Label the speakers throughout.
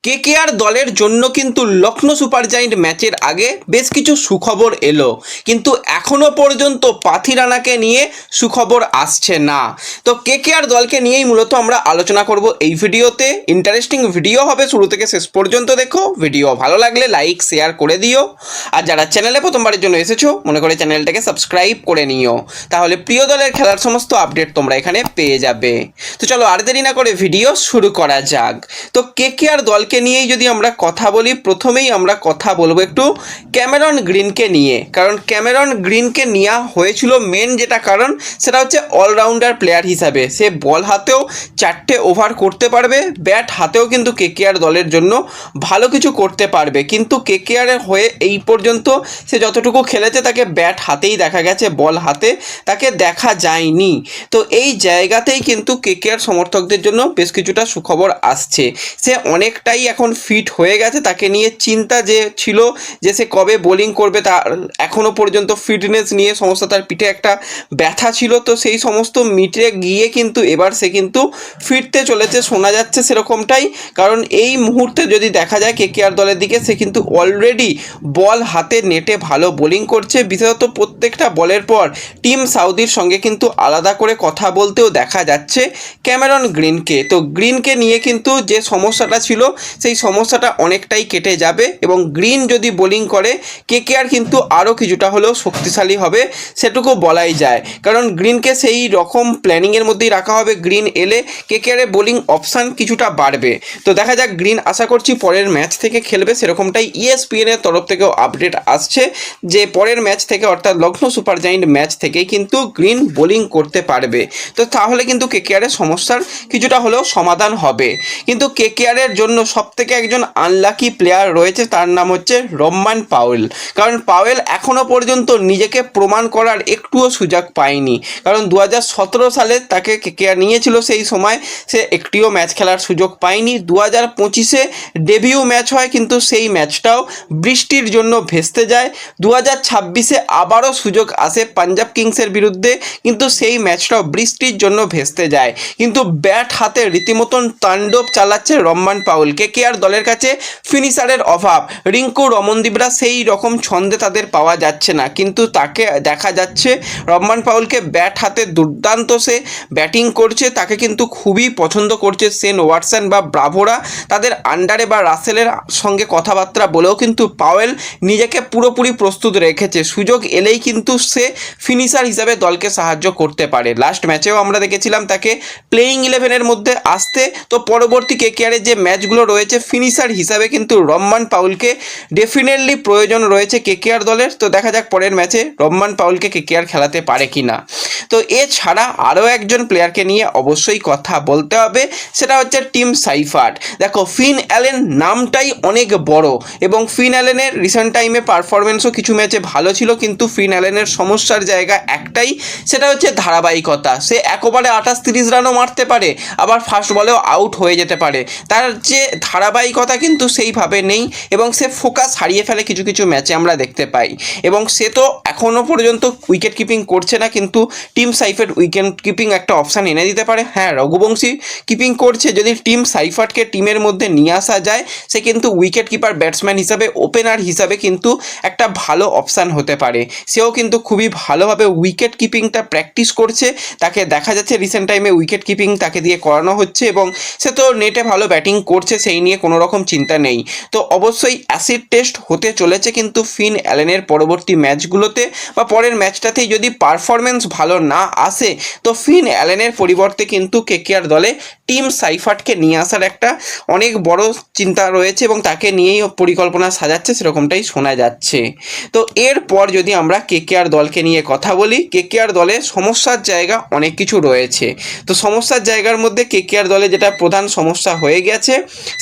Speaker 1: KKR দলের জন্য কিন্তু লখনৌ সুপার জায়েন্ট ম্যাচের আগে বেশ কিছু সুখবর এলো, কিন্তু এখনো পর্যন্ত পাথিরানাকে নিয়ে সুখবর আসছে না। তো কেকেআর দলকে নিয়েই মূলত আমরা আলোচনা করব এই ভিডিওতে। ইন্টারেস্টিং ভিডিও হবে, শুরু থেকে শেষ পর্যন্ত দেখো। ভিডিও ভালো লাগলে লাইক শেয়ার করে দিও, আর যারা চ্যানেলে প্রথমবারের জন্য এসেছো মনে করে চ্যানেলটাকে সাবস্ক্রাইব করে নিও, তাহলে প্রিয় দলের খেলার সমস্ত আপডেট তোমরা এখানে পেয়ে যাবে। তো চলো আর দেরি না করে ভিডিও শুরু করা যাক। তো কেকেআর দলকে নিয়েই যদি আমরা কথা বলি, প্রথমেই আমরা কথা বলবো একটু ক্যামেরন গ্রিনকে নিয়ে। কারণ ক্যামেরন গ্রিনকে নেওয়া হয়েছিল মেন যেটা কারণ, সেটা হচ্ছে অলরাউন্ডার প্লেয়ার হিসাবে। সে বল হাতেও 4টে ওভার করতে পারবে, ব্যাট হাতেও কিন্তু কেকেআর দলের জন্য ভালো কিছু করতে পারবে। কিন্তু কেকেআরের হয়ে এই পর্যন্ত সে যতটুকু খেলেছে তাকে ব্যাট হাতেই দেখা গেছে, বল হাতে তাকে দেখা যায়নি। তো এই জায়গাতেই কিন্তু কেকেআর সমর্থকদের জন্য বেশ কিছুটা সুখবর আসছে। সে অনেকটাই এখন ফিট হয়ে গেছে। তাকে নিয়ে চিন্তা যে ছিল যে সে কবে বোলিং করবে, তার এখনও পর্যন্ত ফিটনেস নিয়ে সমস্যা, তার পিঠে একটা ব্যথা ছিল, তো সেই সমস্ত মিটে গিয়ে কিন্তু এবার সে কিন্তু ফিরতে চলেছে, শোনা যাচ্ছে সেরকমটাই। কারণ এই মুহূর্তে যদি দেখা যায় কেকেআর দলের দিকে, সে কিন্তু অলরেডি বল হাতে নেটে ভালো বোলিং করছে। বিশেষত প্রত্যেকটা বলের পর টিম সাউদির সঙ্গে কিন্তু আলাদা করে কথা বলতেও দেখা যাচ্ছে ক্যামেরন গ্রিনকে। তো গ্রিনকে নিয়ে কিন্তু যে সমস্যাটা ছিল সেই সমস্যাটা অনেকটাই কেটে যাবে, এবং গ্রিন যদি বোলিং করে কেকেআর কিন্তু আরও কিছুটা হলেও শক্তিশালী হবে, সেটুকু বলাই যায়। কারণ গ্রিনকে সেই রকম প্ল্যানিংয়ের মধ্যেই রাখা হবে, গ্রিন এলে কেকেআরের বোলিং অপশান কিছুটা বাড়বে। তো দেখা যাক, গ্রিন আশা করছি পরের ম্যাচ থেকে খেলবে, সেরকমটাই ইএসপিএনের তরফ থেকেও আপডেট আসছে যে পরের ম্যাচ থেকে অর্থাৎ লখনৌ সুপার জায়েন্ট ম্যাচ থেকেই কিন্তু গ্রিন বোলিং করতে পারবে। তো তাহলে কিন্তু কেকেআরের সমস্যার কিছুটা হলেও সমাধান হবে। কিন্তু কেকেআরের জন্য সবথেকে একজন আনলাকি প্লেয়ার রয়েছে, তার নাম হচ্ছে রহমান পাওয়েল। কারণ পাওয়েল এখনও পর্যন্ত নিজেকে প্রমাণ করার একটুও সুযোগ পায়নি। কারণ 2017 সালে তাকে কেকেআর নিয়েছিল, সেই সময় সে একটিও ম্যাচ খেলার সুযোগ পায়নি। 2025-এ ডেবিউ ম্যাচ হয়, কিন্তু সেই ম্যাচটাও বৃষ্টির জন্য ভেস্তে যায়। 2026-এ আবারও সুযোগ আসে পাঞ্জাব কিংসের বিরুদ্ধে, কিন্তু সেই ম্যাচটাও বৃষ্টির জন্য ভেস্তে যায়। কিন্তু ব্যাট হাতে রীতিমতন তাণ্ডব চালাচ্ছে রহমান পাওয়েল। কেকেআর দলের কাছে ফিনিশারের অভাব, রিঙ্কু রমনদীপরা সেই রকম ছন্দে তাদের পাওয়া যাচ্ছে না, কিন্তু তাকে দেখা যাচ্ছে রহমান পাওয়েলকে ব্যাট হাতে দুর্দান্ত সে ব্যাটিং করছে। তাকে কিন্তু খুবই পছন্দ করছে শেন ওয়াটসন বা ব্রাভোরা, তাদের আন্ডারে বা রাসেলের সঙ্গে কথাবার্তা বলেও কিন্তু পাওয়েল নিজেকে পুরোপুরি প্রস্তুত রেখেছে। সুযোগ এলেই কিন্তু সে ফিনিশার হিসাবে দলকে সাহায্য করতে পারে। লাস্ট ম্যাচেও আমরা দেখেছিলাম তাকে প্লেয়িং 11-এর মধ্যে আসতে। তো পরবর্তী কেকেআরের যে ম্যাচগুলো রয়েছে, ফিনিশার হিসাবে কিন্তু রহমান পাওয়েলকে ডেফিনেটলি প্রয়োজন রয়েছে কেকেআর দলের। তো দেখা যাক পরের ম্যাচে রহমান পাওয়েলকে কেকেআর খেলাতে পারে কি না। তো এছাড়া আরও একজন প্লেয়ারকে নিয়ে অবশ্যই কথা বলতে হবে, সেটা হচ্ছে টিম সাইফার্ট। দেখো, ফিন অ্যালেন নামটাই অনেক বড়, এবং ফিন অ্যালেনের রিসেন্ট টাইমে পারফরমেন্সও কিছু ম্যাচে ভালো ছিল, কিন্তু ফিন অ্যালেনের সমস্যার জায়গা একটাই, সেটা হচ্ছে ধারাবাহিকতা। সে এক ওভারে 28-30 রানও মারতে পারে, আবার ফার্স্ট বলেও আউট হয়ে যেতে পারে। তার যে ধারাবাহিকতা কিন্তু সেইভাবে নেই, এবং সে ফোকাস হারিয়ে ফেলে কিছু কিছু ম্যাচে আমরা দেখতে পাই। এবং সে তো এখনও পর্যন্ত উইকেট কিপিং করছে না, কিন্তু টিম সাইফার্ট উইকেট কিপিং একটা অপশান এনে দিতে পারে। হ্যাঁ, রঘুবংশী কিপিং করছে, যদি টিম সাইফার্টকে টিমের মধ্যে নিয়ে আসা যায়, সে কিন্তু উইকেট কিপার ব্যাটসম্যান হিসাবে, ওপেনার হিসাবে কিন্তু একটা ভালো অপশান হতে পারে। সেও কিন্তু খুবই ভালোভাবে উইকেট কিপিংটা প্র্যাকটিস করছে, তাকে দেখা যাচ্ছে রিসেন্ট টাইমে উইকেট কিপিং তাকে দিয়ে করানো হচ্ছে, এবং সে তো নেটে ভালো ব্যাটিং করছে, সেই নিয়ে কোনো রকম চিন্তা নেই। তো অবশ্যই অ্যাসিড টেস্ট হতে চলেছে কিন্তু ফিন অ্যালেনের পরবর্তী ম্যাচগুলোতে, বা পরের ম্যাচটাতেই যদি পারফরমেন্স ভালো না আসে, তো ফিন অ্যালেনের পরিবর্তে কিন্তু কেকেআর দলে টিম সাইফার্টকে নিয়ে আসার একটা অনেক বড় চিন্তা রয়েছে, এবং তাকে নিয়েই পরিকল্পনা সাজাচ্ছে, সেরকমটাই শোনা যাচ্ছে। তো এরপর যদি আমরা কেকেআর দলকে নিয়ে কথা বলি, কেকেআর দলে সমস্যার জায়গা অনেক কিছু রয়েছে। তো সমস্যার জায়গার মধ্যে কেকেআর দলে যেটা প্রধান সমস্যা হয়ে গেছে,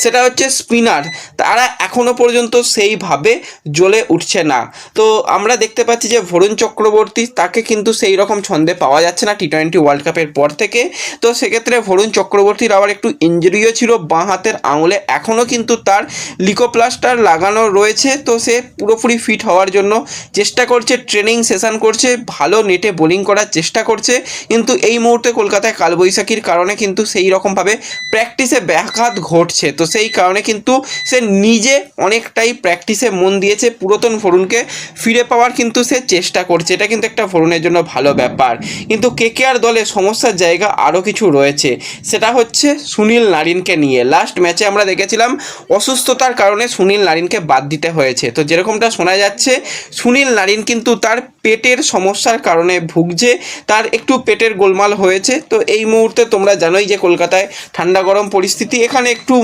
Speaker 1: সেটা হচ্ছে স্পিনার। তারা এখনও পর্যন্ত সেইভাবে জ্বলে উঠছে না। তো আমরা দেখতে পাচ্ছি যে বরুণ চক্রবর্তী, তাকে কিন্তু সেই রকম ছন্দে পাওয়া যাচ্ছে না টি20 ওয়ার্ল্ড কাপের পর থেকে। তো সেক্ষেত্রে বরুণ চক্রবর্তীর আবার একটু ইনজুরিও ছিল বাঁ হাতের আঙুলে, এখনও কিন্তু তার লিকোপ্লাস্টার লাগানো রয়েছে। তো সে পুরোপুরি ফিট হওয়ার জন্য চেষ্টা করছে, ট্রেনিং সেশন করছে, ভালো নেটে বোলিং করার চেষ্টা করছে, কিন্তু এই মুহূর্তে কলকাতায় কালবৈশাখীর কারণে কিন্তু সেই রকমভাবে প্র্যাকটিসে ব্যাঘাত ঘটছে। তো সেই কারণে কিন্তু সে নিজে অনেকটাই প্র্যাকটিসে মন দিয়েছে, পুরাতন ভরুণকে ফিরে পাওয়ার কিন্তু সে চেষ্টা করছে। এটা কিন্তু একটা ভরুণের জন্য ভালো ব্যাপার। কিন্তু কেকেআর দলে সমস্যার জায়গা আরও কিছু রয়েছে, সেটা হচ্ছে সুনীল নারিনকে নিয়ে। লাস্ট ম্যাচে আমরা দেখেছিলাম অসুস্থতার কারণে সুনীল নারিনকে বাদ দিতে হয়েছে। তো যেরকমটা শোনা যাচ্ছে সুনীল নারিন কিন্তু তার পেটের সমস্যার কারণে ভুগছে, তার একটু পেটের গোলমাল হয়েছে। তো এই মুহূর্তে তোমরা জানোই যে কলকাতায় ঠান্ডা গরম পরিস্থিতি, এখানে একটু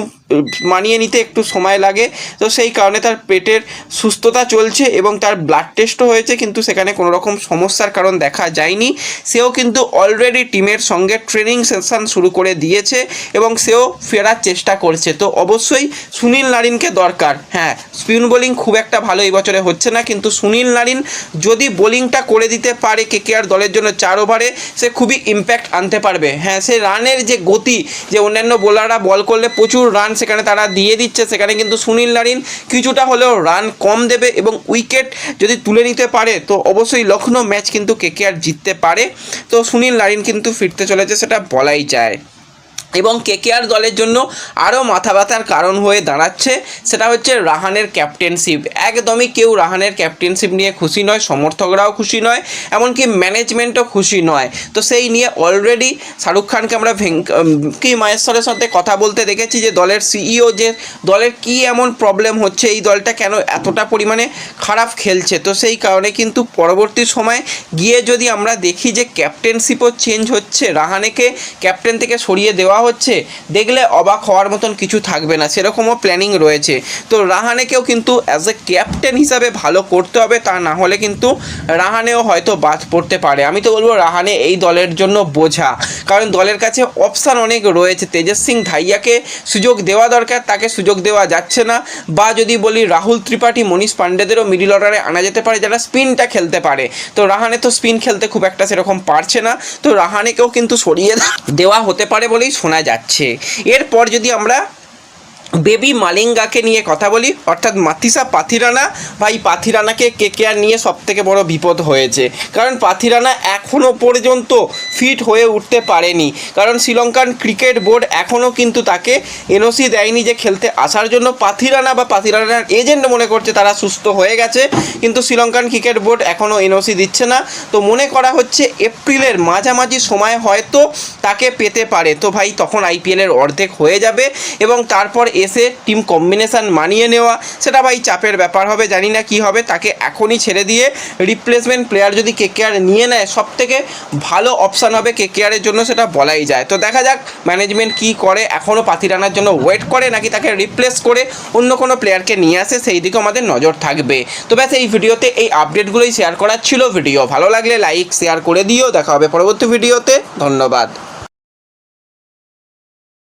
Speaker 1: মানিয়ে নিতে একটু সময় লাগে। তো সেই কারণে তার পেটের সুস্থতা চলছে এবং তার ব্লাড টেস্টও হয়েছে, কিন্তু সেখানে কোনো রকম সমস্যার কারণ দেখা যায়নি। সেও কিন্তু অলরেডি টিমের সঙ্গে ট্রেনিং সেশন শুরু করে দিয়েছে এবং সেও ফেরার চেষ্টা করছে। তো অবশ্যই সুনীল নারিনকে দরকার। হ্যাঁ, স্পিন বোলিং খুব একটা ভালো এই বছরে হচ্ছে না, কিন্তু সুনীল নারিন যদি বোলিংটা করে দিতে পারে কেকেআর দলের জন্য 4 ওভারে, সে খুবই ইম্প্যাক্ট আনতে পারবে। হ্যাঁ, সে রানের যে গতি, যে অন্যান্য বোলাররা বল করলে প্রচুর রান সেখানে তারা দিয়ে দিচ্ছে, সেখানে কিন্তু সুনীল নারিন কিছুটা হলেও রান কম দেবে এবং উইকেট যদি তুলে নিতে পারে তো অবশ্যই লখনৌ ম্যাচ কিন্তু কেকেআর জিততে পারে। তো সুনীল নারিন কিন্তু ফিরতে চলেছে, সেটা বলাই যায়। এবং কেকেআর দলের জন্য আরও মাথা ব্যথার কারণ হয়ে দাঁড়াচ্ছে, সেটা হচ্ছে রাহানের ক্যাপ্টেনশিপ। একদমই কেউ রাহানের ক্যাপ্টেনশিপ নিয়ে খুশি নয়, সমর্থকরাও খুশি নয়, এমনকি ম্যানেজমেন্টও খুশি নয়। তো সেই নিয়ে অলরেডি শাহরুখ খানকে আমরা ভেঙ্কি মাহেশ্বরের সাথে কথা বলতে দেখেছি যে দলের সিইও যে দলের কী এমন প্রবলেম হচ্ছে, এই দলটা কেন এতটা পরিমাণে খারাপ খেলছে। তো সেই কারণে কিন্তু পরবর্তী সময় গিয়ে যদি আমরা দেখি যে ক্যাপ্টেনশিপও চেঞ্জ হচ্ছে, রাহানেকে ক্যাপ্টেন থেকে সরিয়ে দেওয়া হচ্ছে, দেখলে অবাক হওয়ার মতন কিছু থাকবে না, সেরকমও প্ল্যানিং রয়েছে। তো রাহানেকেও কিন্তু অ্যাজ এ ক্যাপ্টেন হিসাবে ভালো করতে হবে, তা না হলে কিন্তু রাহানেও হয়তো বাদ পড়তে পারে। আমি তো বলবো রাহানে এই দলের জন্য বোঝা, কারণ দলের কাছে অপশান অনেক রয়েছে। তেজস সিং ধাইয়াকে সুযোগ দেওয়া দরকার, তাকে সুযোগ দেওয়া যাচ্ছে না। বা যদি বলি রাহুল ত্রিপাঠী, মনীষ পাণ্ডেদেরও মিডিল অর্ডারে আনা যেতে পারে, যারা স্পিনটা খেলতে পারে। তো রাহানে তো স্পিন খেলতে খুব একটা সেরকম পারছে না, তো রাহানেকেও কিন্তু সরিয়ে দেওয়া হতে পারে বলেই শোনা যাচ্ছে। এরপর যদি আমরা বেবি মালিঙ্গাকে নিয়ে কথা বলি, অর্থাৎ মাথিসা পাথিরানা, ভাই পাথিরানাকে কেকেআর নিয়ে সবথেকে বড় বিপদ হয়েছে, কারণ পাথিরানা এখনও পর্যন্ত ফিট হয়ে উঠতে পারেনি। কারণ শ্রীলঙ্কান ক্রিকেট বোর্ড এখনও কিন্তু তাকে এনওসি দেয়নি যে খেলতে আসার জন্য। পাথিরানা বা পাথিরানার এজেন্ট মনে করছে তারা সুস্থ হয়ে গেছে, কিন্তু শ্রীলঙ্কান ক্রিকেট বোর্ড এখনও এনওসি দিচ্ছে না। তো মনে করা হচ্ছে এপ্রিলের মাঝামাঝি সময় হয়তো তাকে পেতে পারে। তো ভাই তখন আইপিএলের অর্ধেক হয়ে যাবে এবং তারপর এসে টিম কম্বিনেশান মানিয়ে নেওয়া, সেটা ভাই চাপের ব্যাপার হবে। জানি না কি হবে, তাকে এখনই ছেড়ে দিয়ে রিপ্লেসমেন্ট প্লেয়ার যদি কেকেআর নিয়ে নেয় সবথেকে ভালো অপশান হবে কেকেআরের জন্য, সেটা বলাই যায়। তো দেখা যাক ম্যানেজমেন্ট কি করে, এখনও পাথিরানার জন্য ওয়েট করে নাকি তাকে রিপ্লেস করে অন্য কোনো প্লেয়ারকে নিয়ে আসে, সেই দিকেও আমাদের নজর থাকবে। তো ব্যাস এই ভিডিওতে এই আপডেটগুলোই শেয়ার করার ছিল। ভিডিও ভালো লাগলে লাইক শেয়ার করে দিও। দেখা হবে পরবর্তী ভিডিওতে। ধন্যবাদ।